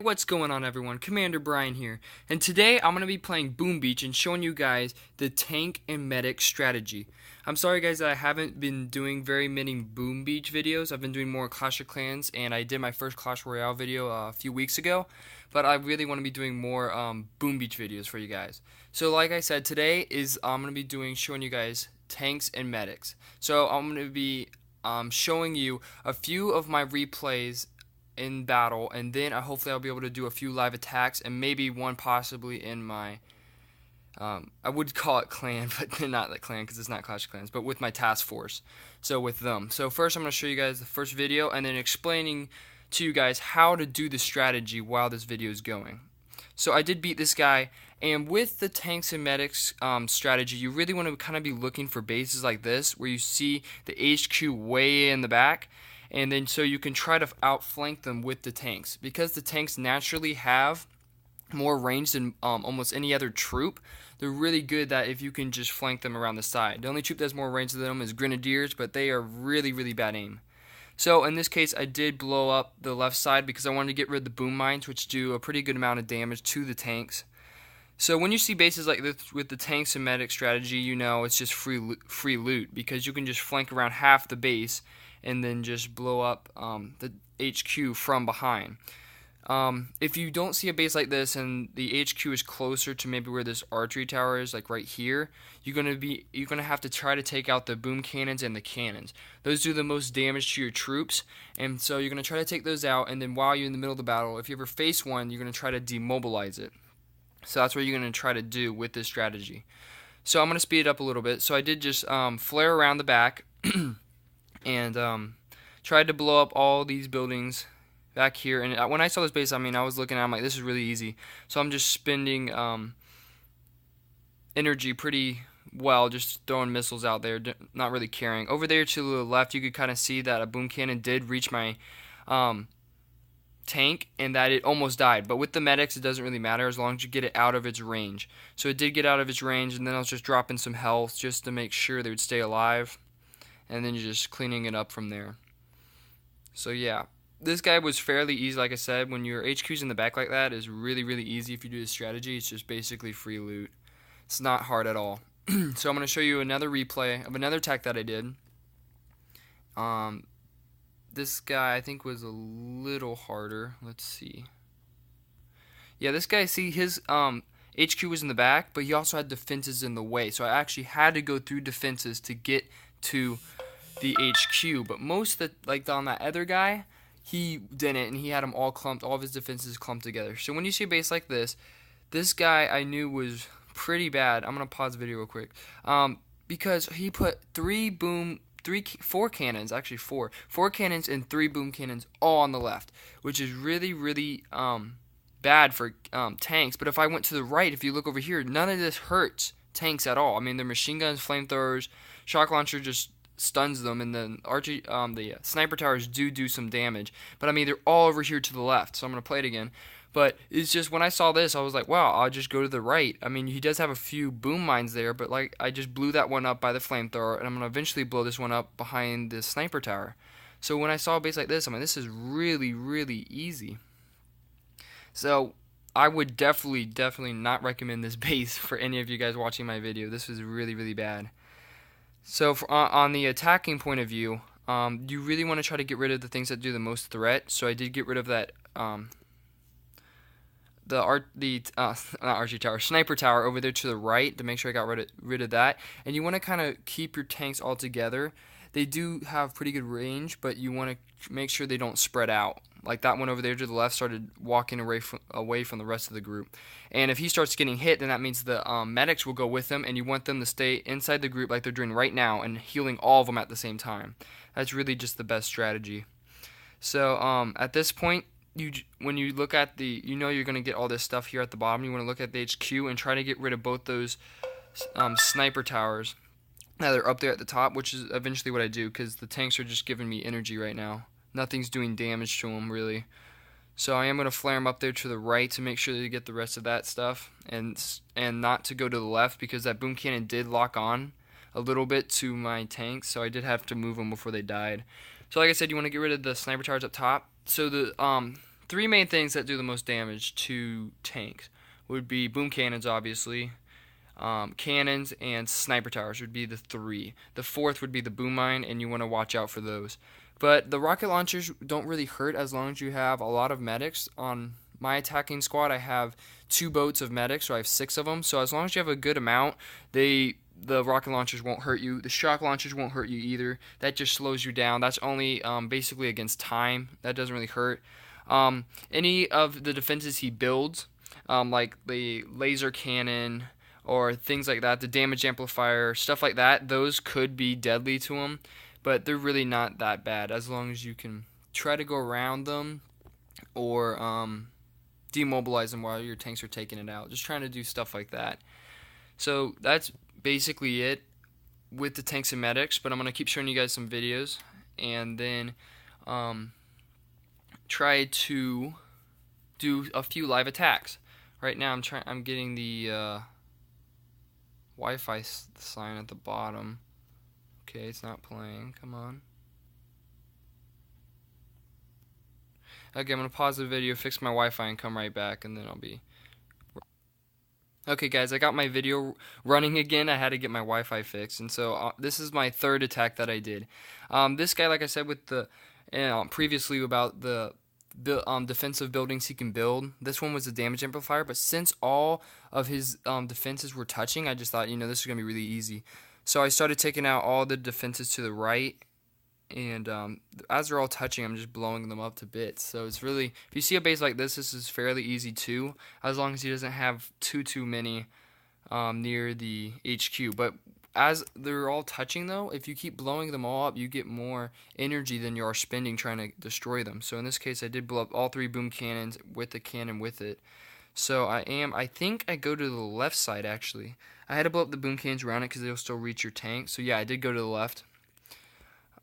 What's going on, everyone? Commander Brian here, and today I'm going to be playing Boom Beach and showing you guys the tank and medic strategy. I'm sorry guys that I haven't been doing very many Boom Beach videos. I've been doing more Clash of Clans, and I did my first Clash Royale video a few weeks ago, but I really want to be doing more Boom Beach videos for you guys. So like I said, today is I'm going to be showing you guys tanks and medics. So I'm going to be showing you a few of my replays in battle, and then hopefully I'll be able to do a few live attacks and maybe one possibly in my I would call it clan, but not the clan because it's not Clash of Clans, but with my task force. So with them. So first I'm going to show you guys the first video and then explaining to you guys how to do the strategy while this video is going. So I did beat this guy, and with the tanks and medics strategy, you really want to kind of be looking for bases like this where you see the HQ way in the back, and then so you can try to outflank them with the tanks. Because the tanks naturally have more range than almost any other troop, they're really good that if you can just flank them around the side. The only troop that has more range than them is Grenadiers, but they are really bad aim. So in this case, I did blow up the left side because I wanted to get rid of the boom mines, which do a pretty good amount of damage to the tanks. So when you see bases like this with the tanks and medic strategy, you know it's just free loot because you can just flank around half the base and then just blow up the HQ from behind. If you don't see a base like this and the HQ is closer to maybe where this archery tower is, like right here, you're gonna have to try to take out the boom cannons and the cannons. Those do the most damage to your troops, and so you're gonna try to take those out. And then while you're in the middle of the battle, if you ever face one, you're gonna try to demobilize it. So that's what you're gonna try to do with this strategy. So I'm gonna speed it up a little bit. So I did just flare around the back and tried to blow up all these buildings back here. And when I saw this base, I was looking at it, I'm like, this is really easy. So I'm just spending energy pretty well, just throwing missiles out there, not really caring. Over there to the left, you could kind of see that a boom cannon did reach my tank and that it almost died. But with the medics, it doesn't really matter as long as you get it out of its range. So it did get out of its range, and then I was just dropping some health just to make sure they would stay alive. And then you're just cleaning it up from there. So yeah, this guy was fairly easy. Like I said, when your HQ's in the back like that, is really easy if you do this strategy. It's just basically free loot. It's not hard at all. So I'm going to show you another replay of another attack that I did. This guy I think was a little harder. Let's see. Yeah, this guy, see, his HQ was in the back, but he also had defenses in the way. So I actually had to go through defenses to get to the HQ. But most of the, like on that other guy, he didn't, and he had them all clumped, all of his defenses clumped together. So when you see a base like this guy I knew was pretty bad. I'm gonna pause the video real quick, because he put four cannons and 3 boom cannons all on the left, which is really bad for tanks. But if I went to the right, if you look over here, none of this hurts tanks at all. I mean, their machine guns, flamethrowers, shock launcher just stuns them, and then the sniper towers do some damage. But I mean, they're all over here to the left, so I'm gonna play it again. But it's just, when I saw this, I was like, wow, I'll just go to the right. I mean, he does have a few boom mines there, but like, I just blew that one up by the flamethrower, and I'm gonna eventually blow this one up behind the sniper tower. So when I saw a base like this, I mean, this is really easy. So I would definitely not recommend this base for any of you guys watching my video. This was really bad. So on the attacking point of view, you really want to try to get rid of the things that do the most threat. So I did get rid of that not archery tower, sniper tower over there to the right to make sure I got rid of that. And you want to kind of keep your tanks all together. They do have pretty good range, but you want to make sure they don't spread out. Like that one over there to the left started walking away from the rest of the group. And if he starts getting hit, then that means the medics will go with him, and you want them to stay inside the group like they're doing right now and healing all of them at the same time. That's really just the best strategy. So at this point, when you look at you're going to get all this stuff here at the bottom. You want to look at the HQ and try to get rid of both those sniper towers that are up there at the top, which is eventually what I do, because the tanks are just giving me energy right now. Nothing's doing damage to them, really. So I am going to flare them up there to the right to make sure that you get the rest of that stuff, and not to go to the left, because that boom cannon did lock on a little bit to my tanks, so I did have to move them before they died. So like I said, you want to get rid of the sniper towers up top. So the three main things that do the most damage to tanks would be boom cannons, obviously. Cannons and sniper towers would be the three. The fourth would be the boom mine, and you want to watch out for those. But the rocket launchers don't really hurt as long as you have a lot of medics. On my attacking squad, I have 2 boats of medics, so I have 6 of them. So as long as you have a good amount, the rocket launchers won't hurt you. The shock launchers won't hurt you either. That just slows you down. That's only basically against time. That doesn't really hurt. Any of the defenses he builds, like the laser cannon or things like that, the damage amplifier, stuff like that, those could be deadly to him, but they're really not that bad as long as you can try to go around them or demobilize them while your tanks are taking it out. Just trying to do stuff like that. So that's basically it with the tanks and medics, but I'm going to keep showing you guys some videos and then try to do a few live attacks. Right now I'm getting the Wi-Fi sign at the bottom. Okay, it's not playing. Come on. Okay, I'm going to pause the video, fix my Wi-Fi, and come right back, and then I'll be... Okay, guys, I got my video running again. I had to get my Wi-Fi fixed, and so this is my third attack that I did. This guy, like I said with the previously about the defensive buildings he can build, this one was a damage amplifier, but since all of his defenses were touching, I just thought, this is going to be really easy. So I started taking out all the defenses to the right, and as they're all touching, I'm just blowing them up to bits. So it's really, if you see a base like this is fairly easy too, as long as he doesn't have too many near the HQ. But as they're all touching though, if you keep blowing them all up, you get more energy than you are spending trying to destroy them. So in this case, I did blow up all 3 boom cannons with the cannon with it. So I think I go to the left side actually. I had to blow up the boom cannons around it because they'll still reach your tank. So yeah, I did go to the left.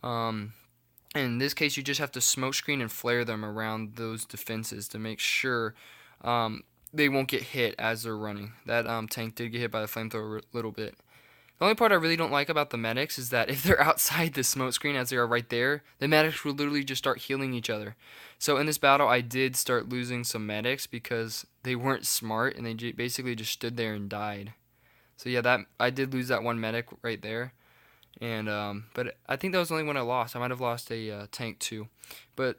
In this case, you just have to smoke screen and flare them around those defenses to make sure they won't get hit as they're running. That tank did get hit by the flamethrower a little bit. The only part I really don't like about the medics is that if they're outside the smoke screen as they are right there, the medics will literally just start healing each other. So in this battle, I did start losing some medics because they weren't smart and they basically just stood there and died. So yeah, I did lose that one medic right there. And but I think that was the only one I lost. I might have lost a tank too. But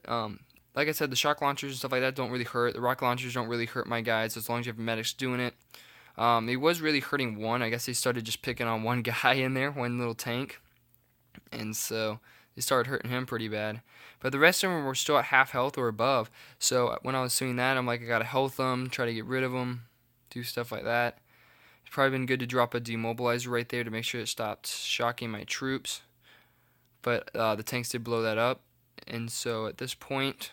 like I said, the shock launchers and stuff like that don't really hurt. The rocket launchers don't really hurt my guys as long as you have medics doing it. It was really hurting one. I guess they started just picking on one guy in there, one little tank. And so they started hurting him pretty bad. But the rest of them were still at half health or above. So when I was doing that, I'm like, I gotta health them, try to get rid of them, do stuff like that. It's probably been good to drop a demobilizer right there to make sure it stopped shocking my troops. But the tanks did blow that up. And so at this point,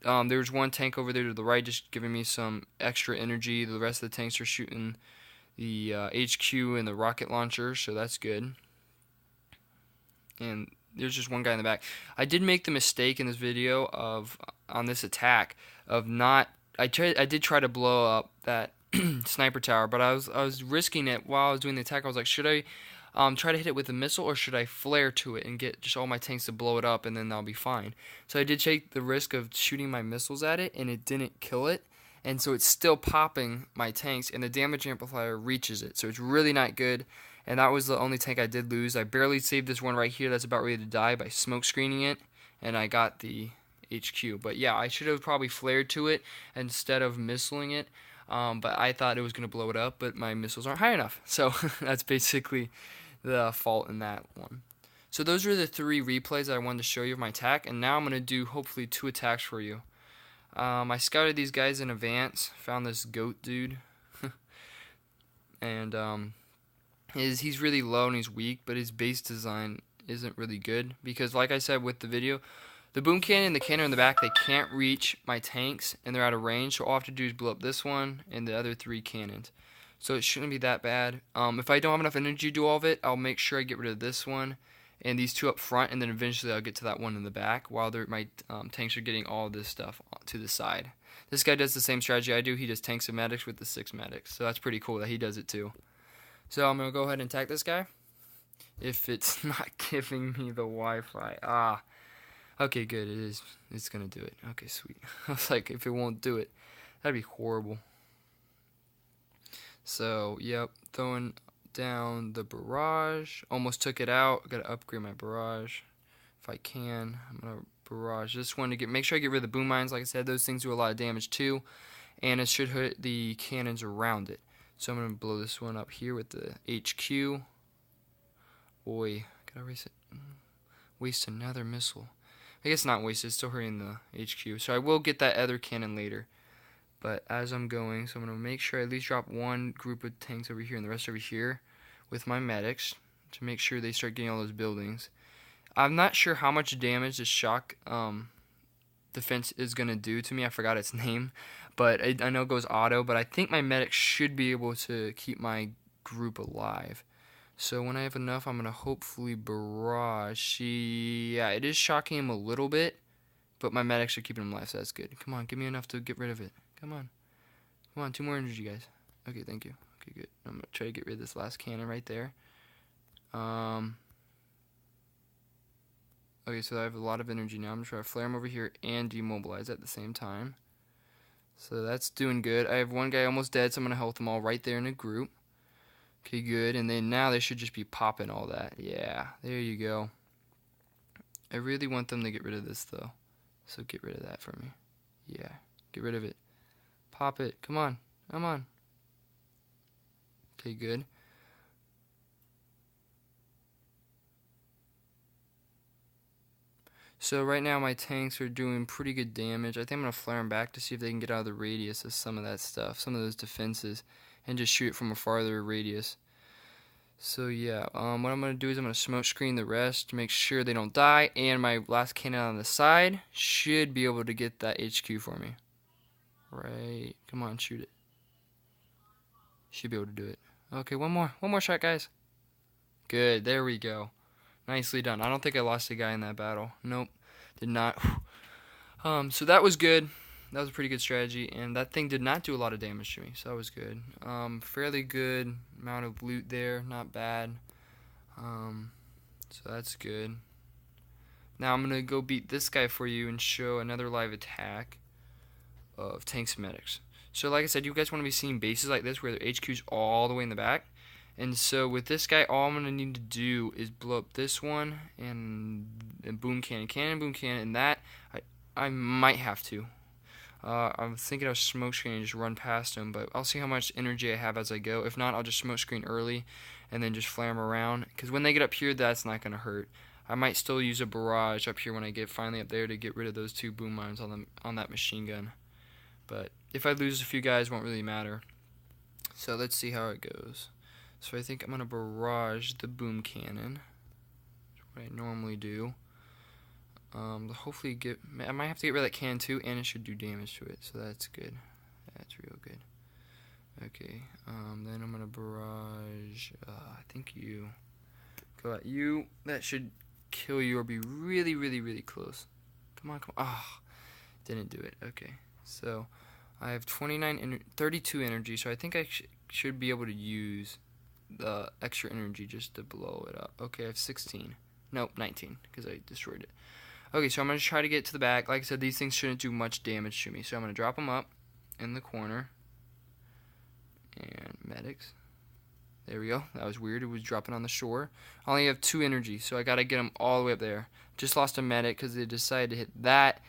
there's one tank over there to the right just giving me some extra energy. The rest of the tanks are shooting the HQ and the rocket launcher, so that's good. And there's just one guy in the back. I did make the mistake in this video of on this attack of not. I did try to blow up that sniper tower, but I was risking it while I was doing the attack. I was like, should I try to hit it with a missile, or should I flare to it and get just all my tanks to blow it up, and then that'll be fine? So I did take the risk of shooting my missiles at it, and it didn't kill it, and so it's still popping my tanks, and the damage amplifier reaches it, so it's really not good. And that was the only tank I did lose. I barely saved this one right here that's about ready to die by smoke screening it, and I got the HQ. But yeah, I should have probably flared to it instead of missiling it. But I thought it was going to blow it up, but my missiles aren't high enough. So that's basically the fault in that one. So those are the 3 replays I wanted to show you of my attack, and now I'm going to do hopefully 2 attacks for you. I scouted these guys in advance, found this goat dude, and he's really low and he's weak, but his base design isn't really good because, like I said with the video, the boom cannon and the cannon in the back, they can't reach my tanks and they're out of range, so all I have to do is blow up this one and the other 3 cannons. So it shouldn't be that bad. If I don't have enough energy to do all of it, I'll make sure I get rid of this one and these 2 up front, and then eventually I'll get to that one in the back while my tanks are getting all of this stuff to the side. This guy does the same strategy I do. He does tanks and medics with the 6 medics, so that's pretty cool that he does it too. So I'm going to go ahead and attack this guy if it's not giving me the Wi-Fi. Okay, good. It is. It's gonna do it. Okay, sweet. I was like, if it won't do it, that'd be horrible. So, yep, throwing down the barrage. Almost took it out. Gotta upgrade my barrage if I can. I'm gonna barrage this one to make sure I get rid of the boom mines. Like I said, those things do a lot of damage too, and it should hit the cannons around it. So I'm gonna blow this one up here with the HQ. Boy, gotta erase it. Waste another missile. I guess not wasted, it's still hurting the HQ. So I will get that other cannon later. But as I'm going, so I'm going to make sure I at least drop one group of tanks over here and the rest over here with my medics to make sure they start getting all those buildings. I'm not sure how much damage the shock defense is going to do to me. I forgot its name. But I know it goes auto, but I think my medics should be able to keep my group alive. So when I have enough, I'm going to hopefully barrage. Yeah, it is shocking him a little bit, but my medics are keeping him alive, so that's good. Come on, give me enough to get rid of it. Come on. Come on, 2 more energy, guys. Okay, thank you. Okay, good. I'm going to try to get rid of this last cannon right there. Okay, so I have a lot of energy now. I'm going to try to flare him over here and demobilize at the same time. So that's doing good. I have one guy almost dead, so I'm going to health them all right there in a group. Okay, good. And then now they should just be popping all that. Yeah, there you go. I really want them to get rid of this, though. So get rid of that for me. Yeah, get rid of it. Pop it. Come on. Come on. Okay, good. So right now my tanks are doing pretty good damage. I think I'm going to flare them back to see if they can get out of the radius of some of that stuff, some of those defenses, and just shoot it from a farther radius. So yeah, what I'm going to do is I'm going to smoke screen the rest to make sure they don't die, and my last cannon on the side should be able to get that HQ for me. Right, come on, shoot it. Should be able to do it. Okay, one more shot, guys. Good, there we go. Nicely done. I don't think I lost a guy in that battle. Nope, did not. So that was good. That was a pretty good strategy, and that thing did not do a lot of damage to me, so that was good. Fairly good amount of loot there, not bad. So that's good. Now I'm gonna go beat this guy for you and show another live attack of tanks and medics. So like I said, you guys want to be seeing bases like this where their HQ's all the way in the back. And so with this guy, all I'm going to need to do is blow up this one and boom cannon, boom cannon, and that I might have to. I'm thinking of smoke screen and just run past him, but I'll see how much energy I have as I go. If not, I'll just smoke screen early and then just flare them around. Because when they get up here, that's not going to hurt. I might still use a barrage up here when I get finally up there to get rid of those 2 boom mines on that machine gun. But if I lose a few guys, it won't really matter. So let's see how it goes. So I think I'm going to barrage the boom cannon. That's what I normally do. Hopefully I might have to get rid of that cannon too, and it should do damage to it. So that's good. That's real good. Okay, then I'm going to barrage, I think you. Go at you. That should kill you or be really, really, really close. Come on, come on. Ah, didn't do it. Okay, so I have 32 energy, so I think I should be able to use the extra energy just to blow it up. Okay, I have 16. Nope, 19, because I destroyed it. Okay, so I'm going to try to get to the back. Like I said, these things shouldn't do much damage to me. So I'm going to drop them up in the corner. And medics. There we go. That was weird. It was dropping on the shore. I only have 2 energy, so I got to get them all the way up there. Just lost a medic because they decided to hit that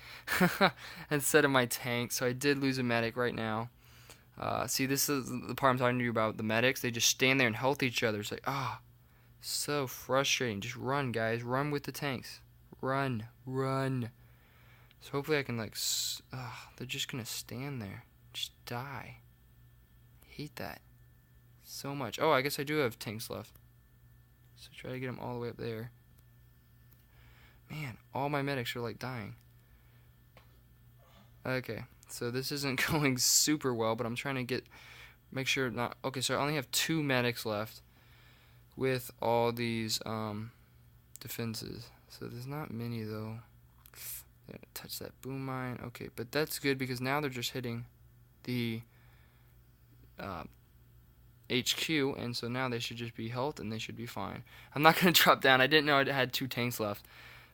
instead of my tank. So I did lose a medic right now. See, this is the part I'm talking to you about. The medics, they just stand there and health each other. It's like, so frustrating. Just run, guys. Run with the tanks. Run. So hopefully I can, they're just going to stand there. Just die. Hate that so much. Oh, I guess I do have tanks left. So try to get them all the way up there. Man, all my medics are, dying. Okay, so this isn't going super well, but I'm trying to make sure not... Okay, so I only have 2 medics left with all these defenses. So there's not many, though. They're gonna touch that boom mine. Okay, but that's good because now they're just hitting the HQ, and so now they should just be health and they should be fine. I'm not going to drop down. I didn't know I had 2 tanks left.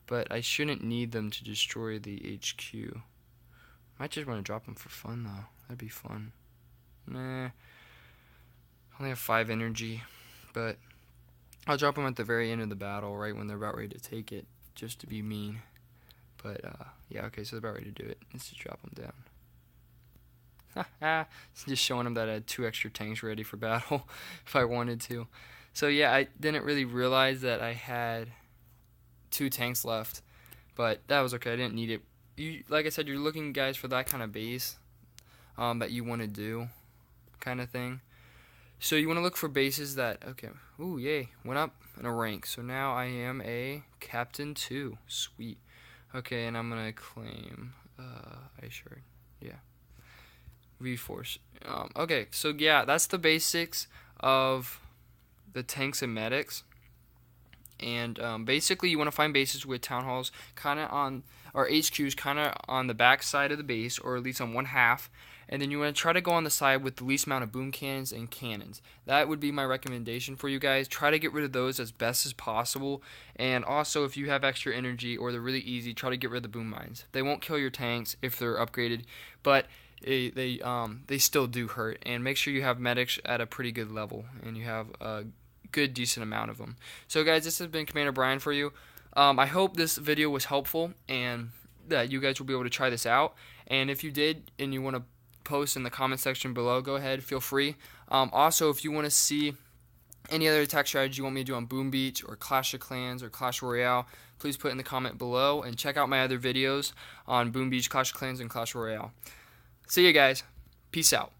but I shouldn't need them to destroy the HQ. Might just want to drop them for fun though. That'd be fun. Nah. Only have 5 energy, but I'll drop them at the very end of the battle, right when they're about ready to take it, just to be mean. But yeah, okay, so they're about ready to do it. Let's just drop them down. Just showing them that I had 2 extra tanks ready for battle if I wanted to. So yeah, I didn't really realize that I had 2 tanks left, but that was okay. I didn't need it. Like I said, you're looking, guys, for that kind of base that you want to do, kind of thing. So you want to look for bases that, okay, ooh, yay, went up in a rank. So now I am a Captain 2. Sweet. Okay, and I'm going to claim, yeah, V-Force. Okay, so yeah, that's the basics of the tanks and medics. And basically, you want to find bases with town halls kind of on, or HQs kind of on the back side of the base, or at least on one half. And then you want to try to go on the side with the least amount of boom cannons and cannons. That would be my recommendation for you guys. Try to get rid of those as best as possible. And also, if you have extra energy or they're really easy, try to get rid of the boom mines. They won't kill your tanks if they're upgraded, but they still do hurt. And make sure you have medics at a pretty good level and you have a good decent amount of them. So guys, this has been Commander Brian for you. I hope this video was helpful and that you guys will be able to try this out. And if you did and you want to post in the comment section below, go ahead, feel free. Also, if you want to see any other attack strategy you want me to do on Boom Beach or Clash of Clans or Clash Royale, please put in the comment below and check out my other videos on Boom Beach, Clash of Clans, and Clash Royale. See you guys. Peace out.